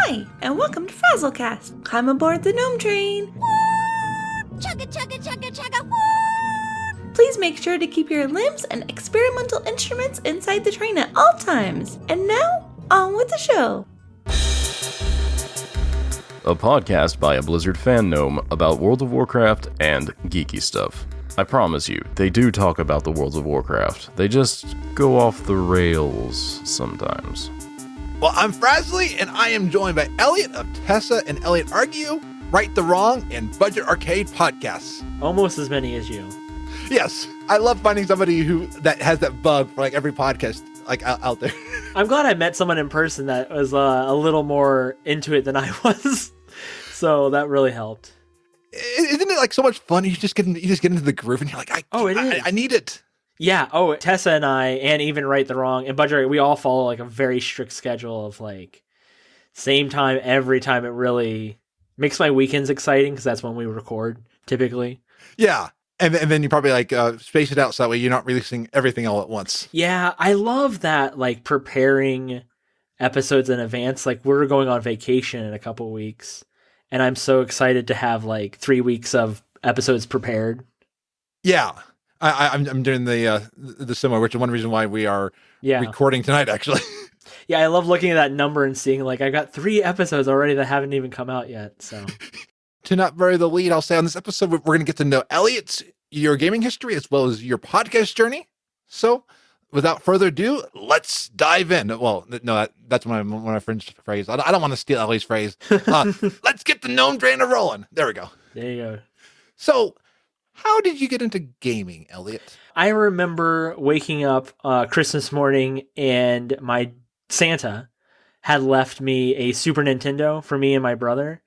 Hi, and welcome to FrazlCast. Climb aboard the Gnome Train. Woo! Chugga, chugga, chugga, chugga, woo! Please make sure to keep your limbs and experimental instruments inside the train at all times. And now, on with the show. A podcast by a Blizzard fan gnome about World of Warcraft and geeky stuff. I promise you, they do talk about the World of Warcraft. They just go off the rails sometimes. Well, I'm Frazley, and I am joined by Elliot of Tessa and Elliot Argue, Right the Wrong, and Budget Arcade podcasts. Almost as many as you. Yes, I love finding somebody that has that bug for like every podcast out there. I'm glad I met someone in person that was a little more into it than I was, so that really helped. Isn't it like so much fun? You just get into the groove, and you're like, I need it. Yeah. Oh, Tessa and I, and even Right the Wrong, and Budget, we all follow like a very strict schedule of like same time every time. It really makes my weekends exciting because that's when we record typically. Yeah, and then you probably like space it out so that way you're not releasing everything all at once. Yeah, I love that, like preparing episodes in advance. Like we're going on vacation in a couple weeks, and I'm so excited to have like 3 weeks of episodes prepared. Yeah. I'm doing the similar, which is one reason why we are recording tonight, actually. Yeah, I love looking at that number and seeing like I got 3 episodes already that haven't even come out yet. So, to not bury the lead, I'll say on this episode we're going to get to know Elliot's your gaming history as well as your podcast journey. So, without further ado, let's dive in. Well, no, that's one of my friend's phrase. I don't want to steal Ellie's phrase. Let's get the Gnome Train rolling. There we go. There you go. So, how did you get into gaming, Elliot? I remember waking up Christmas morning and my Santa had left me a Super Nintendo for me and my brother.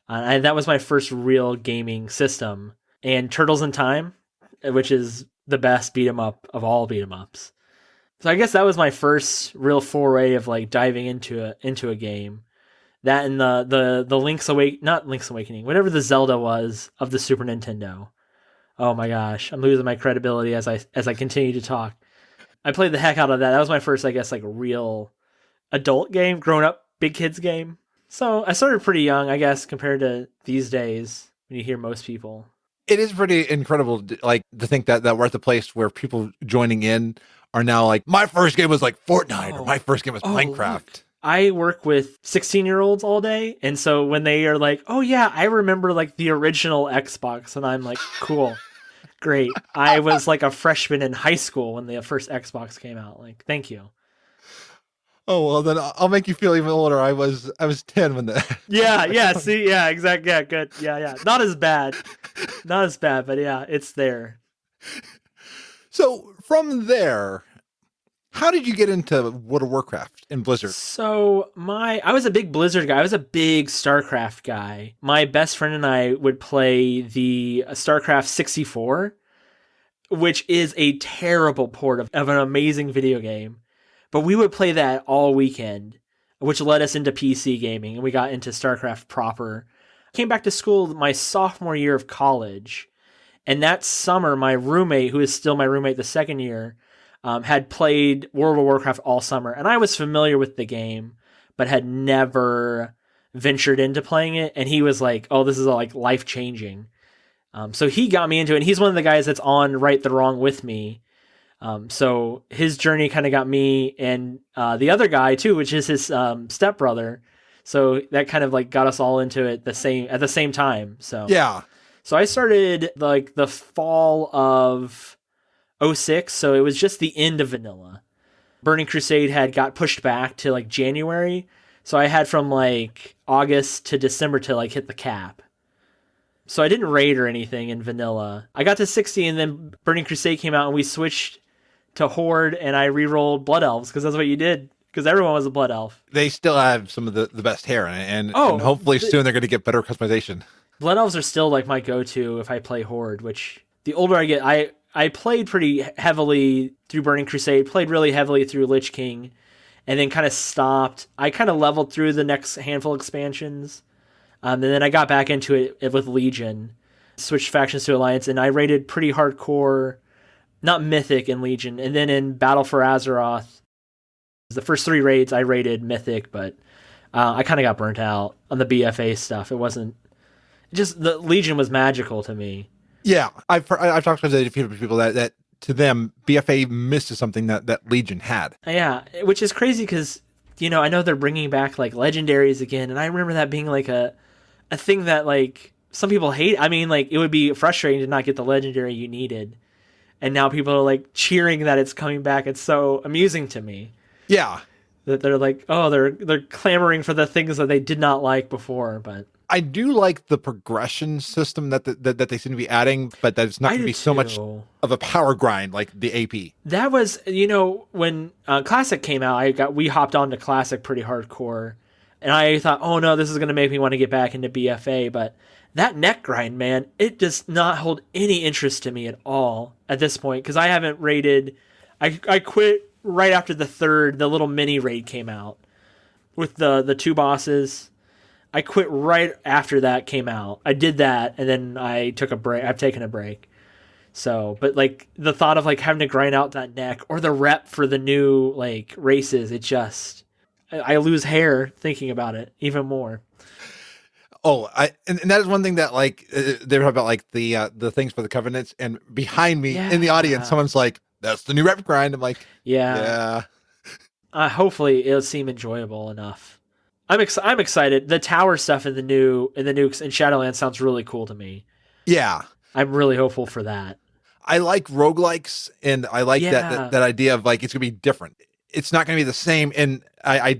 And that was my first real gaming system. And Turtles in Time, which is the best beat 'em up of all beat 'em ups. So I guess that was my first real foray of like diving into a game. That and the not Link's Awakening, whatever the Zelda was of the Super Nintendo. Oh my gosh, I'm losing my credibility as I continue to talk. I played the heck out of that. That was my first, I guess, like real adult game, grown up big kids game. So I started pretty young, I guess, compared to these days when you hear most people. It is pretty incredible, like to think that we're at the place where people joining in are now like, my first game was like Fortnite or my first game was Minecraft. Look. I work with 16-year-olds all day, and so when they are like, oh yeah, I remember like the original Xbox, and I'm like, cool. Great. I was like a freshman in high school when the first Xbox came out. Like, thank you. Oh, well, then I'll make you feel even older. I was 10 when the... Yeah, see, yeah, exactly. Yeah, good. Yeah. Not as bad, but yeah, it's there. So, from there, how did you get into World of Warcraft and Blizzard? So, I was a big Blizzard guy. I was a big StarCraft guy. My best friend and I would play the StarCraft 64, which is a terrible port of an amazing video game. But we would play that all weekend, which led us into PC gaming, and we got into StarCraft proper. I came back to school my sophomore year of college, and that summer, my roommate, who is still my roommate the second year, had played World of Warcraft all summer, and I was familiar with the game, but had never ventured into playing it. And he was like, "Oh, this is like life changing." So he got me into it. And he's one of the guys that's on Right the Wrong with me. So his journey kind of got me and the other guy too, which is his stepbrother. So that kind of like got us all into it at the same time. So yeah. So I started like the fall of 2006, so it was just the end of vanilla. Burning Crusade got pushed back to like January, so I had from like August to December to like hit the cap. So I didn't raid or anything in vanilla. I got to 60 and then Burning Crusade came out and we switched to Horde and I re-rolled Blood Elves because that's what you did, because everyone was a Blood Elf. They still have some of the best hair and hopefully soon they're going to get better customization. Blood Elves are still like my go-to if I play Horde, which the older I get, I played pretty heavily through Burning Crusade, played really heavily through Lich King, and then kind of stopped. I kind of leveled through the next handful of expansions, and then I got back into it with Legion, switched factions to Alliance, and I raided pretty hardcore, not Mythic in Legion, and then in Battle for Azeroth, the first 3 raids I raided Mythic, but I kind of got burnt out on the BFA stuff. It wasn't just the Legion was magical to me. Yeah, I've talked to a few people that to them BFA misses something that Legion had. Yeah, which is crazy because I know they're bringing back like legendaries again, and I remember that being like a thing that like some people hate. I mean, like it would be frustrating to not get the legendary you needed, and now people are like cheering that it's coming back. It's so amusing to me. Yeah, that they're like, oh, they're clamoring for the things that they did not like before, but. I do like the progression system that they seem to be adding, but that it's not going to be so much of a power grind like the AP. That was, when Classic came out, we hopped on to Classic pretty hardcore, and I thought, oh no, this is going to make me want to get back into BFA, but that neck grind, man, it does not hold any interest to me at all at this point, because I haven't raided. I quit right after the little mini raid came out with the 2 bosses. I quit right after that came out. I did that, and then I took a break. I've taken a break. So, but like the thought of like having to grind out that neck or the rep for the new like races, I lose hair thinking about it even more. Oh, and that is one thing that like they were talking about like the things for the covenants, and behind me in the audience, someone's like, "That's the new rep grind." I'm like, yeah. Hopefully, it'll seem enjoyable enough. I'm excited. The tower stuff in the nukes in Shadowlands sounds really cool to me. Yeah. I'm really hopeful for that. I like roguelikes, and I like that idea of like it's going to be different. It's not going to be the same. And I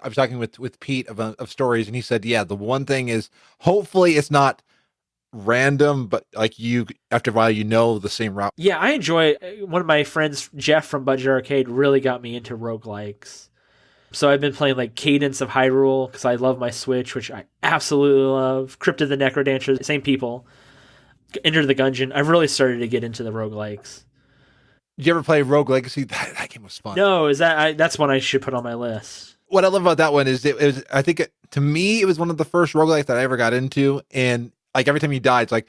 was talking with Pete of stories, and he said, yeah, the one thing is hopefully it's not random, but like you after a while the same route. Yeah, I enjoy one of my friends, Jeff from Budget Arcade, really got me into roguelikes. So I've been playing like Cadence of Hyrule because I love my Switch, which I absolutely love. Crypt of the Necrodancer, same people. Enter the Gungeon. I've really started to get into the roguelikes. Did you ever play Rogue Legacy? That game was fun. No, that's one I should put on my list. What I love about that one is I think to me it was one of the first roguelikes that I ever got into, and like every time you die, it's like,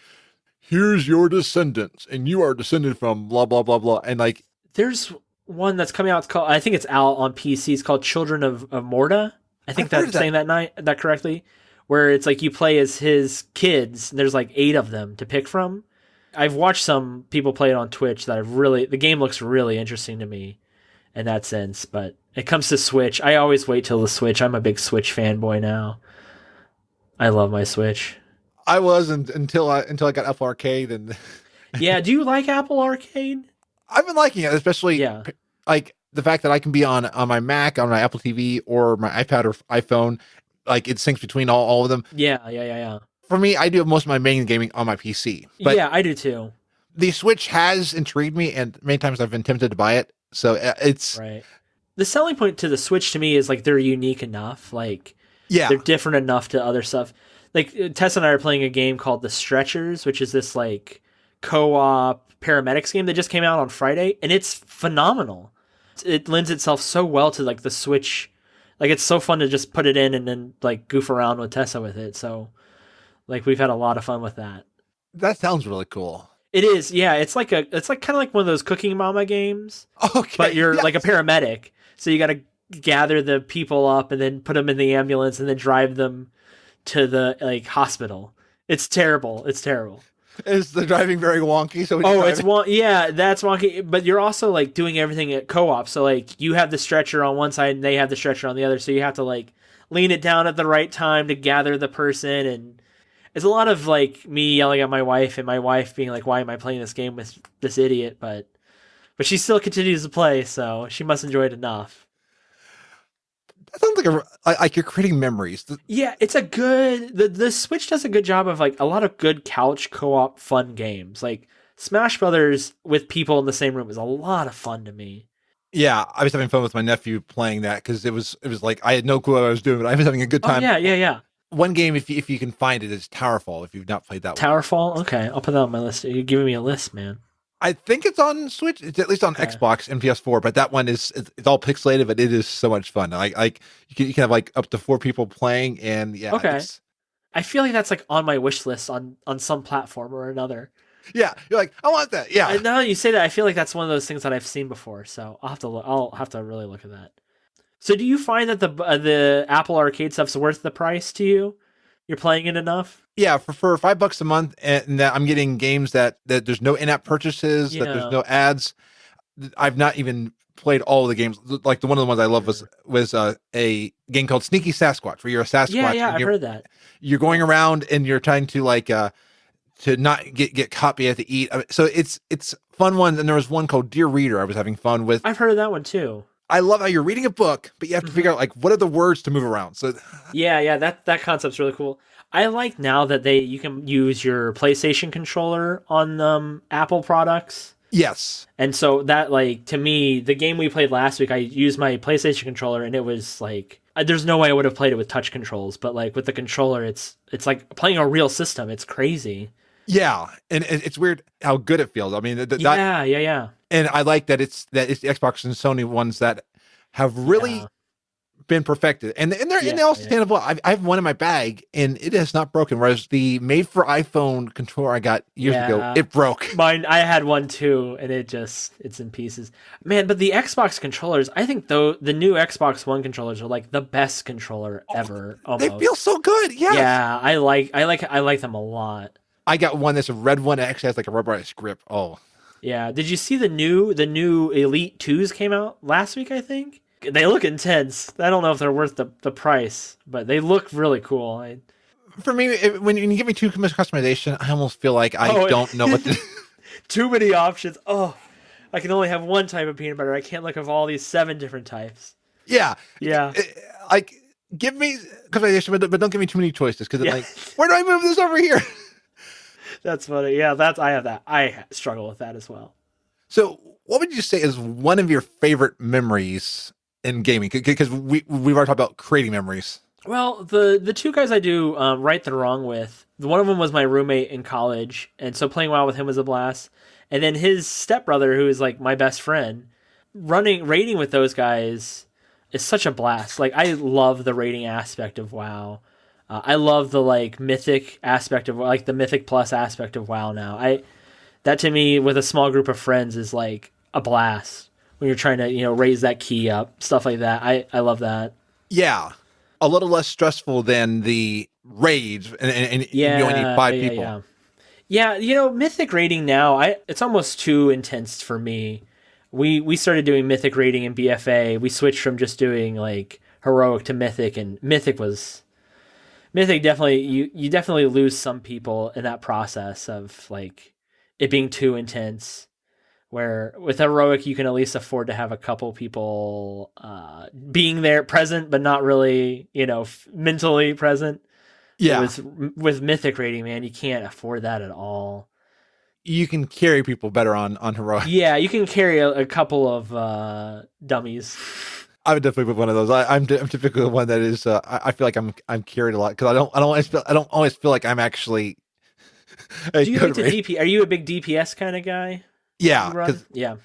here's your descendants, and you are descended from blah blah blah blah, and like there's one that's coming out. It's called, I think it's out on PC. It's called Children of Morta. I think that's saying that correctly. Where it's like you play as his kids. And there's like 8 of them to pick from. I've watched some people play it on Twitch the game looks really interesting to me in that sense. But it comes to Switch. I always wait till the Switch. I'm a big Switch fanboy now. I love my Switch. I was until I got Apple Arcade and. Yeah, do you like Apple Arcade? I've been liking it, especially like the fact that I can be on my Mac, on my Apple TV, or my iPad or iPhone. Like it syncs between all of them. Yeah. For me, I do most of my main gaming on my PC. But yeah, I do too. The Switch has intrigued me, and many times I've been tempted to buy it. So it's right. The selling point to the Switch to me is like they're unique enough. Like they're different enough to other stuff. Like Tessa and I are playing a game called The Stretchers, which is this like co-op paramedics game that just came out on Friday, and it's phenomenal. It lends itself so well to like the Switch. Like it's so fun to just put it in and then like goof around with Tessa with it. So like we've had a lot of fun with that. That sounds really cool. It is, yeah. It's like kind of like one of those Cooking Mama games. Okay, but you're like a paramedic, so you got to gather the people up and then put them in the ambulance and then drive them to the like hospital. It's terrible. Is the driving very wonky? So that's wonky. But you're also like doing everything at co-op. So like you have the stretcher on one side and they have the stretcher on the other. So you have to like lean it down at the right time to gather the person. And it's a lot of like me yelling at my wife and my wife being like, "Why am I playing this game with this idiot?" But she still continues to play, so she must enjoy it enough. That sounds like you're creating memories. Yeah, it's a good... The Switch does a good job of like a lot of good couch co-op fun games. Like Smash Brothers with people in the same room is a lot of fun to me. Yeah, I was having fun with my nephew playing that because it was like I had no clue what I was doing, but I was having a good time. Oh, yeah. One game, if you can find it, is Towerfall. If you've not played that Towerfall? Okay, I'll put that on my list. You're giving me a list, man. I think it's on Switch. It's at least on Xbox and PS4, but that one it's all pixelated, but it is so much fun. Like you can have like up to 4 people playing, and yeah. Okay. I feel like that's like on my wish list on some platform or another. Yeah, you're like, I want that. Yeah. And now that you say that, I feel like that's one of those things that I've seen before. So I'll have to really look at that. So do you find that the Apple Arcade stuff's worth the price to you? You're playing it enough? Yeah, for $5 a month, and that I'm getting games that there's no in-app purchases, that there's no ads. I've not even played all of the games. Like one of the ones I love was a game called Sneaky Sasquatch, where you're a Sasquatch. Yeah, I've heard that. You're going around and you're trying to to not get caught, but you have to eat. So it's fun ones. And there was one called Dear Reader I was having fun with. I've heard of that one too. I love how you're reading a book, but you have to figure out what are the words to move around. So yeah, that concept's really cool. I like now that you can use your PlayStation controller on Apple products. Yes. And so that, to me, the game we played last week, I used my PlayStation controller, and it was there's no way I would have played it with touch controls, but with the controller, it's like playing a real system. It's crazy. Yeah, and it's weird how good it feels. I mean, yeah. And I like that it's the Xbox and Sony ones that have really been perfected, and they all stand up well. I have one in my bag, and it is not broken. Whereas the made for iPhone controller I got years ago, it broke. Mine, I had one too, and it's in pieces. Man, but the Xbox controllers, I think the new Xbox One controllers are the best controller ever. Almost. They feel so good. Yes. Yeah, I like them a lot. I got one that's a red one. It actually has a rubberized grip. Oh. Yeah. Did you see the new Elite 2s came out last week, I think? They look intense. I don't know if they're worth the price, but they look really cool. For me, when you give me too much customization, I almost feel like I don't know what to do. Too many options. Oh, I can only have one type of peanut butter. I can't look at all these 7 different types. Yeah. Yeah. Give me customization, but don't give me too many choices, because where do I move this over here? That's funny. Yeah, I have that. I struggle with that as well. So what would you say is one of your favorite memories in gaming? Because we've already talked about creating memories. Well, the two guys I do Right the Wrong with, one of them was my roommate in college, and so playing WoW with him was a blast. And then his stepbrother, who is my best friend, raiding with those guys is such a blast. I love the raiding aspect of WoW. I love the mythic aspect of the Mythic Plus aspect of WoW now. That to me, with a small group of friends, is a blast when you're trying to raise that key up, stuff like that. I love that. Yeah, a little less stressful than the raids, and you only need 5 people. Yeah, Mythic raiding now, it's almost too intense for me. We started doing Mythic raiding in BFA. We switched from just doing Heroic to Mythic, and Mythic definitely you definitely lose some people in that process of it being too intense. Where with Heroic you can at least afford to have a couple people being there present, but not really mentally present. Yeah. With Mythic rating, man, you can't afford that at all. You can carry people better on Heroic. Yeah, you can carry a couple of dummies. I would definitely put one of those. I'm typically the one that is. I feel like I'm carried a lot because I don't always feel like I'm actually. Do you like to DP? Are you a big DPS kind of guy? Yeah, yeah.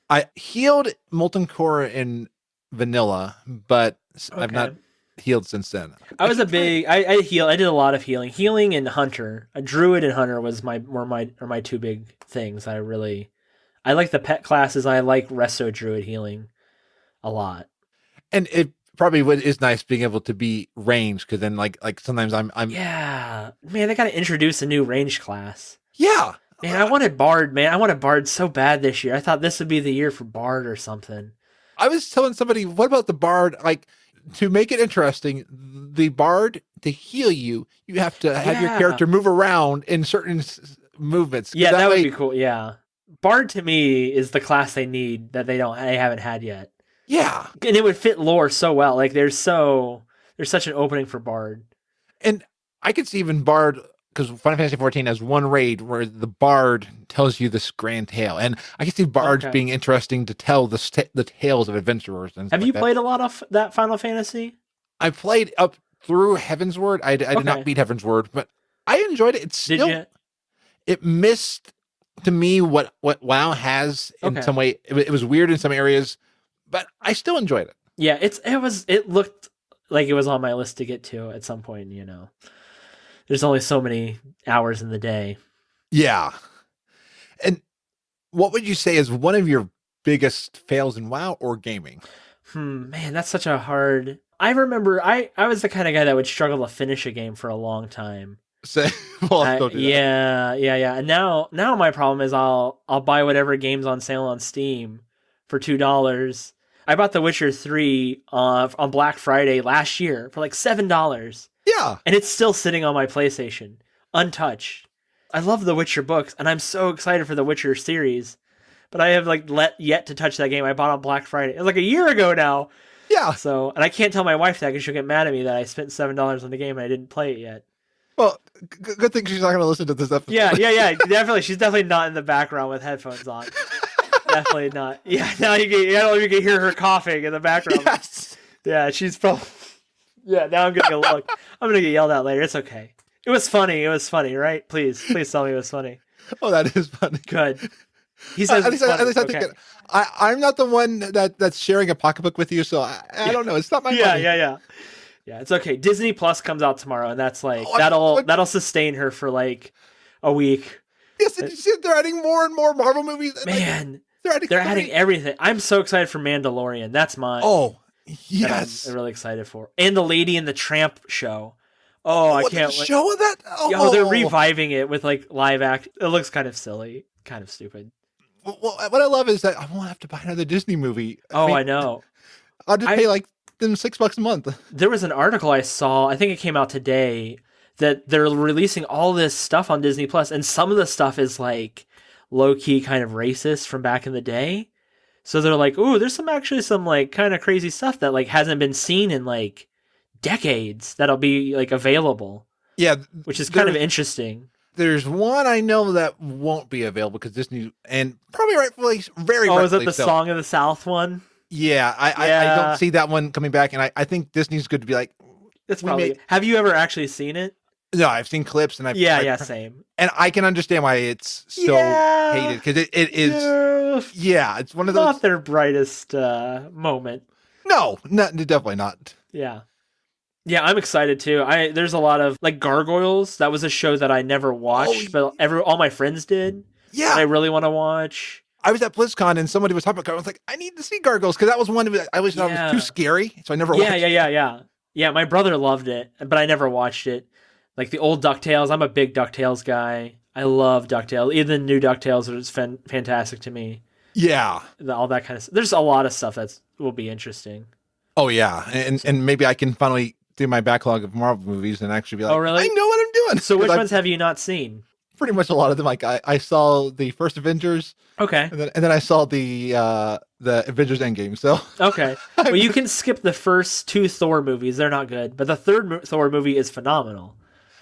I healed Molten Core in vanilla, but I've not healed since then. I was I heal. I did a lot of healing. Healing and Hunter, a Druid and Hunter were my two big things. I like the pet classes. I like Resto Druid healing a lot. And it probably is nice being able to be ranged, because then like sometimes I'm yeah, man, they got to introduce a new range class. Yeah, man, I wanted Bard. Man, I wanted Bard so bad this year. I thought this would be the year for Bard or something. I was telling somebody, what about the Bard? To make it interesting, the Bard, to heal you, you have to have your character move around in certain movements. Yeah, that would be cool. Yeah, Bard to me is the class they need that they haven't had yet. Yeah. And it would fit lore so well. There's such an opening for Bard. And I could see even Bard, because Final Fantasy XIV has one raid where the Bard tells you this grand tale. And I can see Bards being interesting to tell the tales of adventurers. And have you played a lot of that Final Fantasy? I played up through Heavensward. I did not beat Heavensward, but I enjoyed it. It's still, it missed to me what WoW has in some way. It was weird in some areas, but I still enjoyed it. Yeah, it looked like it was on my list to get to at some point, There's only so many hours in the day. Yeah. And what would you say is one of your biggest fails in WoW or gaming? Man, that's such a hard... I remember I was the kind of guy that would struggle to finish a game for a long time. Say, well, don't do that. Yeah. And now my problem is I'll buy whatever game's on sale on Steam for $2. I bought The Witcher 3 on Black Friday last year for like $7. Yeah. And it's still sitting on my PlayStation, untouched. I love The Witcher books, and I'm so excited for The Witcher series. But I have like yet to touch that game I bought on Black Friday. It was like a year ago now. Yeah. So, and I can't tell my wife that because she'll get mad at me that I spent $7 on the game and I didn't play it yet. Well, good thing she's not going to listen to this episode. Yeah, definitely. She's definitely not in the background with headphones on. Definitely not. Yeah, now you can hear her coughing in the background. Yes. Yeah, she's probably... Yeah, now I'm going to look. I'm going to get yelled at later. It's okay. It was funny, right? Please tell me it was funny. Oh, that is funny. Good. He says at least I okay. think I'm not the one that's sharing a pocketbook with you, so I don't know. It's not my money. Yeah, it's okay. Disney Plus comes out tomorrow, and that's like that'll sustain her for like a week. Yes, did you see they're adding more and more Marvel movies? Man, like, they're adding everything. I'm so excited for Mandalorian. That's mine. Oh, yes. I'm really excited for. And the Lady and the Tramp show. Oh, I can't wait. Show of that? Yo, they're reviving it with like live act. It looks kind of silly, kind of stupid. Well, what I love is that I won't have to buy another Disney movie. I know. I'll just pay like them $6 a month. There was an article I saw, I think it came out today, that they're releasing all this stuff on Disney Plus, and some of the stuff is like low-key kind of racist from back in the day. So they're like, ooh, there's some like kind of crazy stuff that like hasn't been seen in like decades that'll be like available. Yeah. Which is kind of interesting. There's one I know that won't be available because Disney, and probably rightfully, very rightfully is it the Song of the South one? Yeah, I don't see that one coming back, and I think Disney's good to be like, that's probably. Have you ever actually seen it? No, I've seen clips, and same. And I can understand why it's so hated because it is. Yeah, it's one of those. Not their brightest moment. No, definitely not. Yeah. Yeah, I'm excited too. There's a lot of like Gargoyles. That was a show that I never watched, but all my friends did. Yeah, and I really want to watch. I was at BlizzCon and somebody was talking about Gargoyles. I was like, I need to see Gargoyles because that was one of it. I always thought it was too scary, so I never watched it. Yeah, my brother loved it, but I never watched it. Like the old DuckTales, I'm a big DuckTales guy. I love DuckTales. Even the new DuckTales is fantastic to me. Yeah, all that kind of stuff. There's a lot of stuff that will be interesting. Oh yeah, and maybe I can finally do my backlog of Marvel movies and actually be like, oh really? I know what I'm doing. So which ones have you not seen? Pretty much a lot of them. Like I saw the first Avengers. Okay. And then I saw the Avengers Endgame. So okay. Well, you can skip the first two Thor movies; they're not good. But the third Thor movie is phenomenal.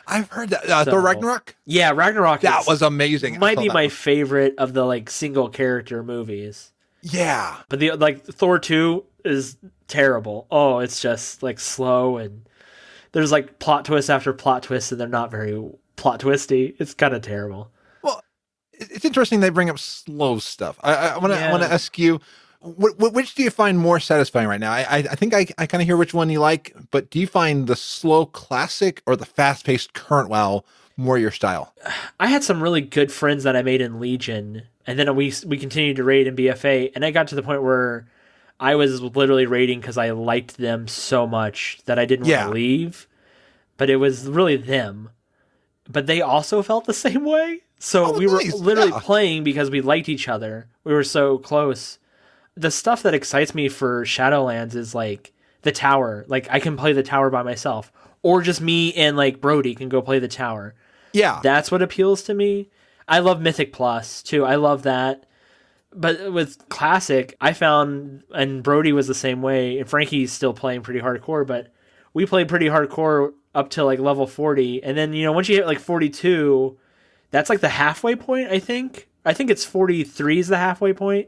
I've heard that Thor Ragnarok. Yeah, Ragnarok. That was amazing. Might be my favorite of the like single character movies. Yeah. But the like Thor 2 is terrible. Oh, it's just like slow and there's like plot twist after plot twist and they're not very plot twisty. It's kind of terrible. Well, it's interesting they bring up slow stuff. I want to ask you, which do you find more satisfying right now? I think I kind of hear which one you like, but do you find the slow classic or the fast-paced current WoW more your style? I had some really good friends that I made in Legion, and then we continued to raid in BFA, and I got to the point where I was literally raiding because I liked them so much that I didn't want to leave, but it was really them. But they also felt the same way, so we were literally playing because we liked each other. We were so close. The stuff that excites me for Shadowlands is like the tower. Like I can play the tower by myself, or just me and like Brody can go play the tower. Yeah, that's what appeals to me. I love Mythic Plus too. I love that. But with Classic, I found, and Brody was the same way, and Frankie's still playing pretty hardcore, but we played pretty hardcore up to like level 40. And then, once you hit like 42, that's like the halfway point, I think. I think it's 43 is the halfway point.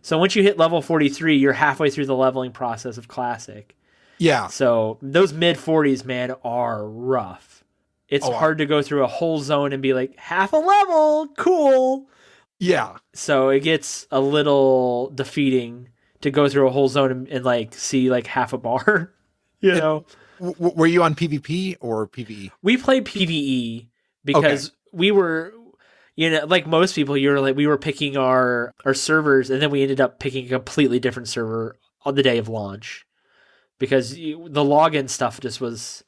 So once you hit level 43, you're halfway through the leveling process of Classic. Yeah. So those mid 40s, man, are rough. It's hard to go through a whole zone and be like, half a level, cool. Yeah. So it gets a little defeating to go through a whole zone and like see like half a bar, Were you on PvP or PvE? We played PvE because we were, like most people, we were picking our servers, and then we ended up picking a completely different server on the day of launch because the login stuff just was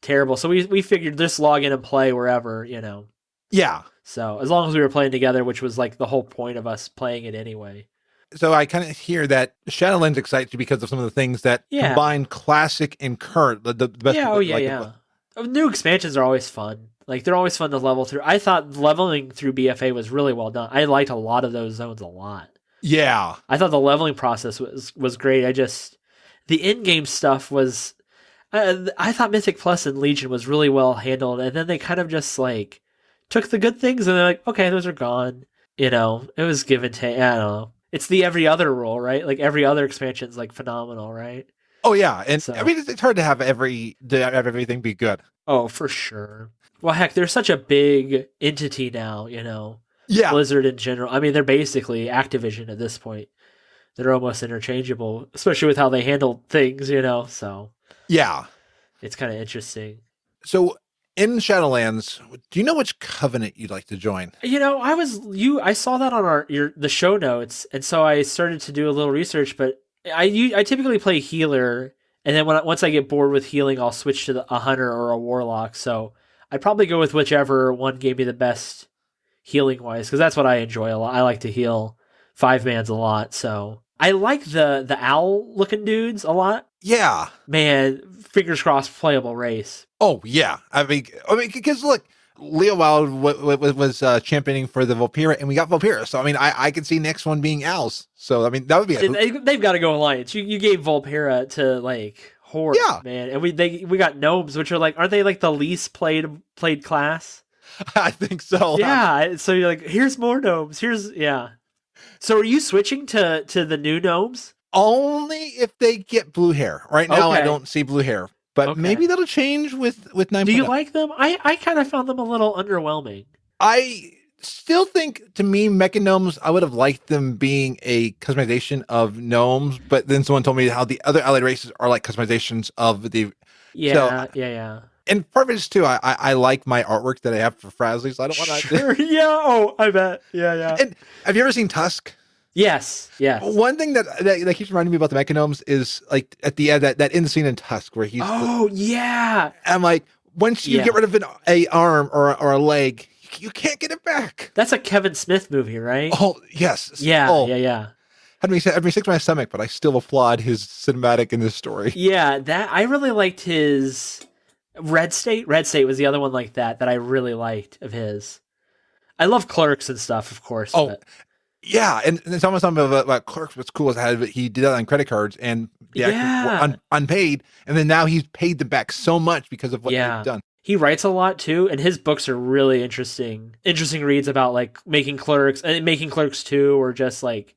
terrible. So we figured just log in and play wherever, Yeah. So as long as we were playing together, which was like the whole point of us playing it anyway. So I kind of hear that Shadowlands excites you because of some of the things that combine classic and current. The best. Yeah. New expansions are always fun. Like they're always fun to level through. I thought leveling through BFA was really well done. I liked a lot of those zones a lot. Yeah. I thought the leveling process was great. The in-game stuff was, I thought Mythic Plus and Legion was really well handled, and then they kind of just like took the good things and they're like, okay, those are gone. It was give and take. I don't know. It's the every other rule, right? Like every other expansion's like phenomenal, right? Oh yeah, and So- I mean it's hard to have everything be good. Oh, for sure. Well, heck, they're such a big entity now, Yeah. Blizzard in general. I mean, they're basically Activision at this point. They're almost interchangeable, especially with how they handle things, so Yeah. it's kind of interesting. So in Shadowlands, do you know which covenant you'd like to join? I saw that on the show notes, and so I started to do a little research. But I typically play healer, and then once I get bored with healing, I'll switch to a hunter or a warlock. So I'd probably go with whichever one gave me the best healing wise, because that's what I enjoy a lot. I like to heal 5-mans a lot, so I like the owl looking dudes a lot. Yeah. Man, fingers crossed, playable race. Oh yeah. I mean, because look, Leo Wild was championing for the Vulpera, and we got Vulpera. So I mean, I could see next one being owls. So I mean, that would be They've got to go Alliance. You gave Vulpera to like Horde, man, and we got gnomes, which are like, aren't they like the least played class? I think so. Yeah. So you're like, here's more gnomes. So are you switching to the new gnomes? Only if they get blue hair. Right now, I Okay. don't see blue hair, but Okay. maybe that'll change with 9. Do you like them? I kind of found them a little underwhelming. I still think, to me, Mecha Gnomes, I would have liked them being a customization of gnomes, but then someone told me how the other allied races are like customizations of the. Yeah. And part of it is too, I like my artwork that I have for Frazley, so I don't want to. Sure. Yeah. Oh, I bet. Yeah. And have you ever seen Tusk? Yes. One thing that keeps reminding me about the Mecha Gnomes is like at the end that end scene in Tusk where he's. Oh yeah. I'm like, once you get rid of a arm or a leg, you can't get it back. That's a Kevin Smith movie, right? Oh yes. Yeah. Oh. Yeah. Had me sick to my stomach, but I still applaud his cinematic in this story. Yeah. That I really liked his Red State. Red State was the other one like that I really liked of his. I love Clerks and stuff, of course. Oh. But... Yeah, and it's almost something about Clerks. What's cool is he did that on credit cards and were unpaid, and then now he's paid them back so much because of what they've done. He writes a lot too, and his books are really interesting. Interesting reads about like making Clerks and making Clerks 2, or just like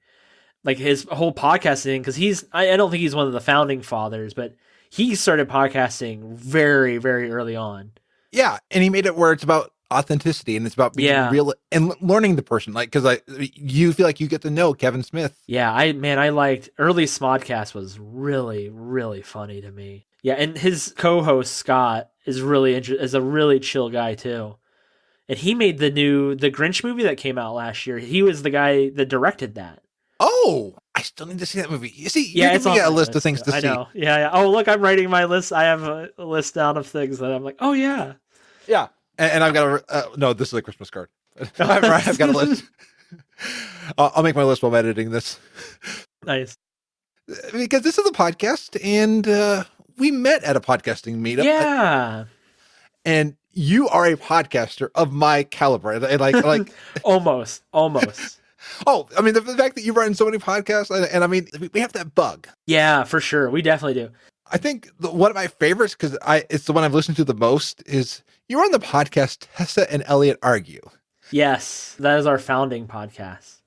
his whole podcasting. Because I don't think he's one of the founding fathers, but he started podcasting very, very early on. Yeah, and he made it where it's about authenticity and it's about being real and learning the person, like, because you feel like you get to know Kevin Smith. I liked early Smodcast was really, really funny to me. And his co-host Scott is a really chill guy too, and he made the Grinch movie that came out last year. He was the guy that directed that. Oh, I still need to see that movie. You see, it's on a list of things to see. I know. Yeah. Oh, look, I'm writing my list. I have a list down of things that I'm like, oh yeah. And I've got no, this is a Christmas card. I've got a list. I'll make my list while I'm editing this. Nice. Because this is a podcast, and we met at a podcasting meetup. Yeah. And you are a podcaster of my caliber. Like almost. Oh, I mean, the fact that you run so many podcasts, and I mean, we have that bug. Yeah, for sure. We definitely do. I think one of my favorites, because it's the one I've listened to the most, is you're on the podcast Tessa and Elliot Argue. Yes, that is our founding podcast.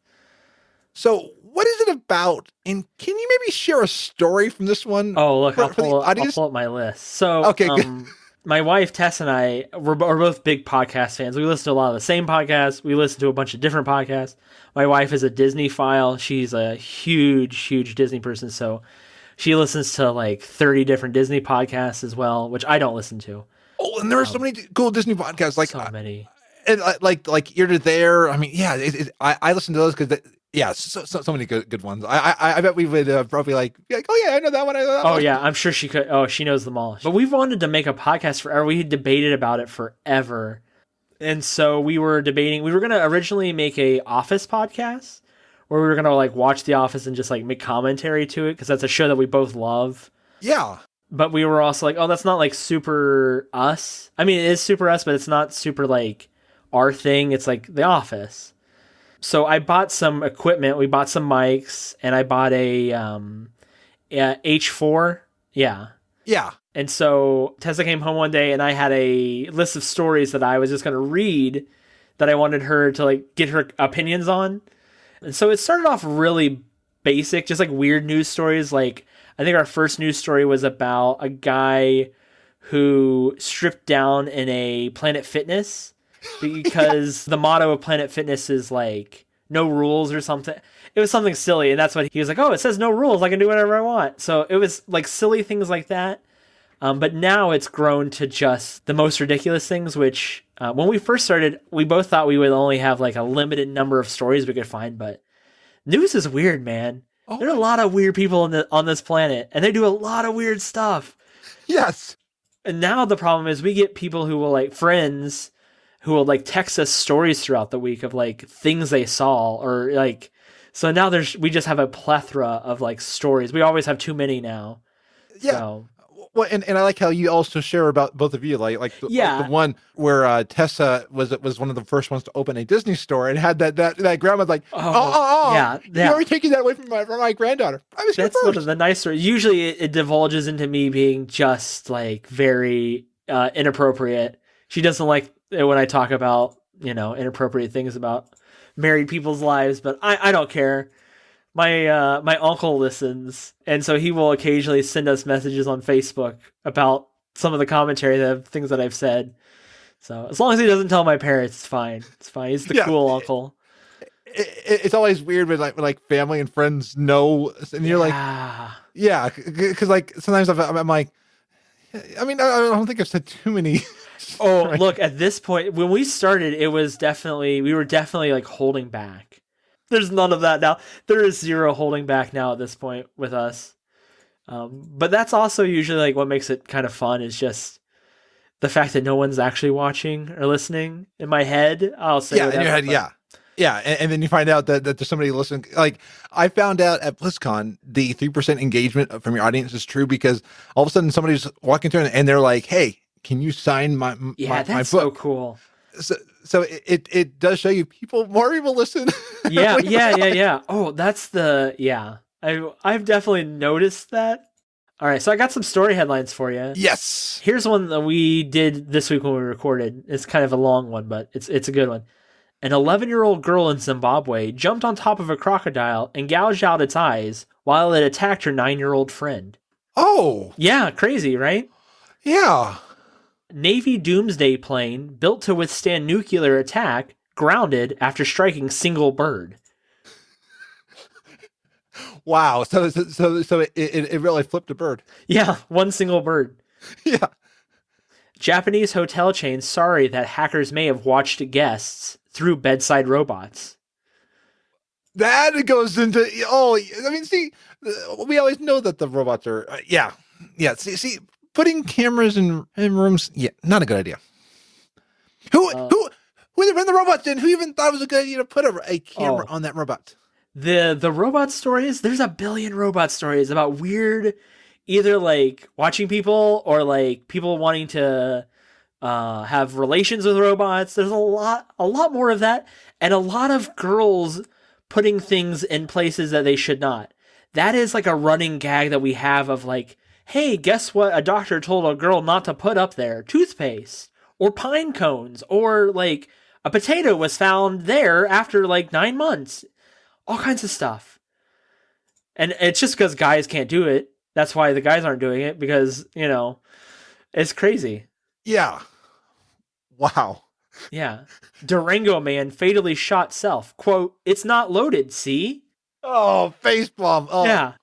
So what is it about? And can you maybe share a story from this one? Oh, look, I'll pull up my list. So, okay, good. My wife, Tess, and I are both big podcast fans. We listen to a lot of the same podcasts. We listen to a bunch of different podcasts. My wife is a Disney file. She's a huge, huge Disney person. So she listens to like 30 different Disney podcasts as well, which I don't listen to. Oh, and there are so many cool Disney podcasts. Like so many. And like Ear to There. I mean, yeah, I listen to those because Yeah, so many good ones. I bet we would probably be like, oh yeah, I know that one. I know that Oh one. yeah, I'm sure she could. Oh, she knows them all. But we've wanted to make a podcast forever. We had debated about it forever. And so we were debating, we were going to originally make a Office podcast where we were going to like watch The Office and just like make commentary to it, because that's a show that we both love. Yeah. But we were also like, oh, that's not like super us. I mean, it is super us, but it's not super like our thing. It's like The Office. So I bought some equipment. We bought some mics, and I bought a H4. Yeah. Yeah. And so Tessa came home one day, and I had a list of stories that I was just going to read that I wanted her to like get her opinions on. And so it started off really basic, just like weird news stories. Like, I think our first news story was about a guy who stripped down in a Planet Fitness because the motto of Planet Fitness is like no rules or something. It was something silly, and that's what he was like, oh, it says no rules, I can do whatever I want. So it was like silly things like that. But now it's grown to just the most ridiculous things, which when we first started, we both thought we would only have like a limited number of stories we could find. But news is weird, man. Oh, there are a lot of weird people on this planet, and they do a lot of weird stuff. Yes. And now the problem is we get people who will like friends who will like text us stories throughout the week of like things they saw, or like, so now we just have a plethora of like stories. We always have too many now. Yeah. So. Well, and I like how you also share about both of you, like the one where Tessa was one of the first ones to open a Disney store and had that grandma like, yeah, you're taking that away from my granddaughter. That's one of the nice stories. Usually it divulges into me being just like very inappropriate. She doesn't like it when I talk about, inappropriate things about married people's lives, but I don't care. My uncle listens, and so he will occasionally send us messages on Facebook about some of the commentary of things that I've said. So as long as he doesn't tell my parents, it's fine. It's fine. He's the cool uncle. It's always weird when like family and friends know, and you're like, yeah, because like sometimes I'm like, I mean, I don't think I've said too many. Oh, right. Look, at this point, when we started, we were definitely like holding back. There's none of that now. There is zero holding back now at this point with us. But that's also usually like what makes it kind of fun, is just the fact that no one's actually watching or listening. In my head, I'll say whatever, in your head, yeah. And then you find out that there's somebody listening. Like, I found out at BlizzCon, the 3% engagement from your audience is true, because all of a sudden somebody's walking through and they're like, hey, can you sign my book? That's so cool. So it does show you more people listen. Yeah. Oh, I've definitely noticed that. All right, so I got some story headlines for you. Yes. Here's one that we did this week when we recorded. It's kind of a long one, but it's a good one. An 11-year-old girl in Zimbabwe jumped on top of a crocodile and gouged out its eyes while it attacked her 9-year-old friend. Oh. Yeah, crazy, right? Yeah. Navy doomsday plane built to withstand nuclear attack grounded after striking single bird. Wow. So it really flipped a bird. Yeah, one single bird. Yeah. Japanese hotel chain sorry that hackers may have watched guests through bedside robots. That goes into, I mean, see, we always know that the robots are, yeah. See, putting cameras in rooms, not a good idea. Who ran the robots in? Who even thought it was a good idea to put a camera on that robot? The robot stories, there's a billion robot stories about weird, either like watching people or like people wanting to have relations with robots. There's a lot more of that, and a lot of girls putting things in places that they should not. That is like a running gag that we have of like, hey, guess what? A doctor told a girl not to put up there toothpaste or pine cones, or like a potato was found there after like 9 months. All kinds of stuff. And it's just because guys can't do it. That's why the guys aren't doing it, because, it's crazy. Yeah. Wow. Yeah. Durango man fatally shot self. Quote, it's not loaded, see? Oh, facepalm. Oh. Yeah.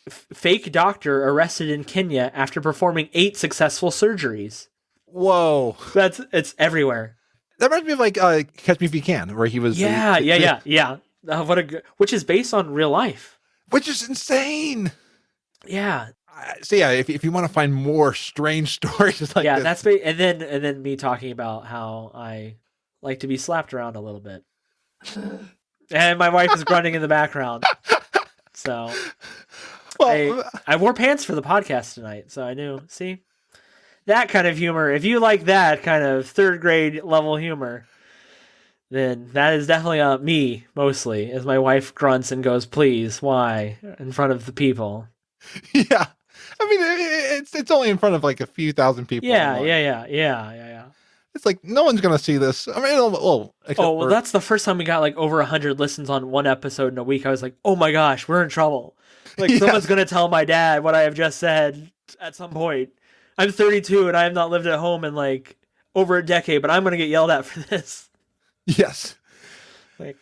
Fake doctor arrested in Kenya after performing 8 successful surgeries. Whoa. It's everywhere. That reminds me of like Catch Me If You Can, where he was. Yeah. which is based on real life. Which is insane. Yeah. So yeah, if you want to find more strange stories like this. That's and then me talking about how I like to be slapped around a little bit. And my wife is grunting in the background. So well, I wore pants for the podcast tonight, so I knew. See? That kind of humor. If you like that kind of third grade level humor, then that is definitely me, mostly, as my wife grunts and goes, please, why? In front of the people. Yeah. I mean, it's only in front of like a few thousand people. Yeah. It's like, no one's going to see this. I mean, that's the first time we got like over 100 listens on one episode in a week. I was like, oh my gosh, we're in trouble. Like someone's going to tell my dad what I have just said at some point. I'm 32 and I have not lived at home in like over a decade, but I'm going to get yelled at for this. Yes. Like,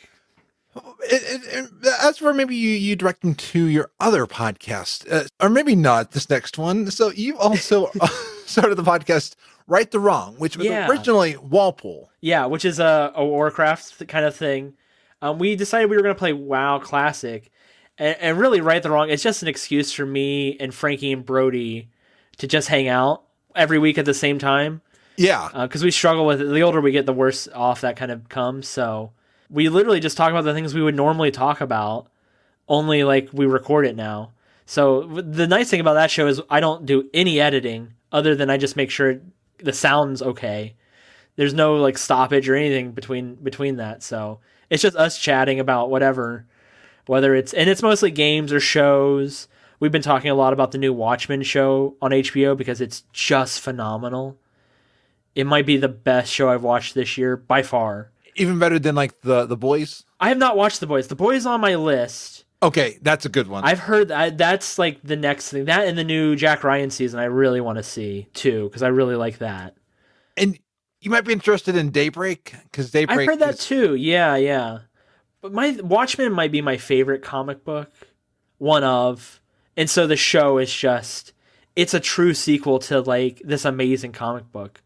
as for maybe you direct them to your other podcast, or maybe not this next one. So you also started the podcast Right the Wrong, which was originally Walpole. Yeah, which is a Warcraft kind of thing. We decided we were going to play WoW Classic, and really Right the Wrong. It's just an excuse for me and Frankie and Brody to just hang out every week at the same time. Yeah. Because we struggle with it. The older we get, the worse off that kind of comes. So we literally just talk about the things we would normally talk about, only like we record it now. So the nice thing about that show is I don't do any editing other than I just make sure the sound's okay. There's no like stoppage or anything between that. So it's just us chatting about whatever, it's mostly games or shows. We've been talking a lot about the new Watchmen show on HBO because it's just phenomenal. It might be the best show I've watched this year by far. Even better than like the Boys? I have not watched The Boys. The Boys on my list. Okay, that's a good one. I've heard that's like the next thing. That and the new Jack Ryan season I really want to see too because I really like that. And you might be interested in Daybreak because Daybreak. I've heard that too. Yeah. But my Watchmen might be my favorite comic book. One of. And so the show is just, it's a true sequel to like this amazing comic book.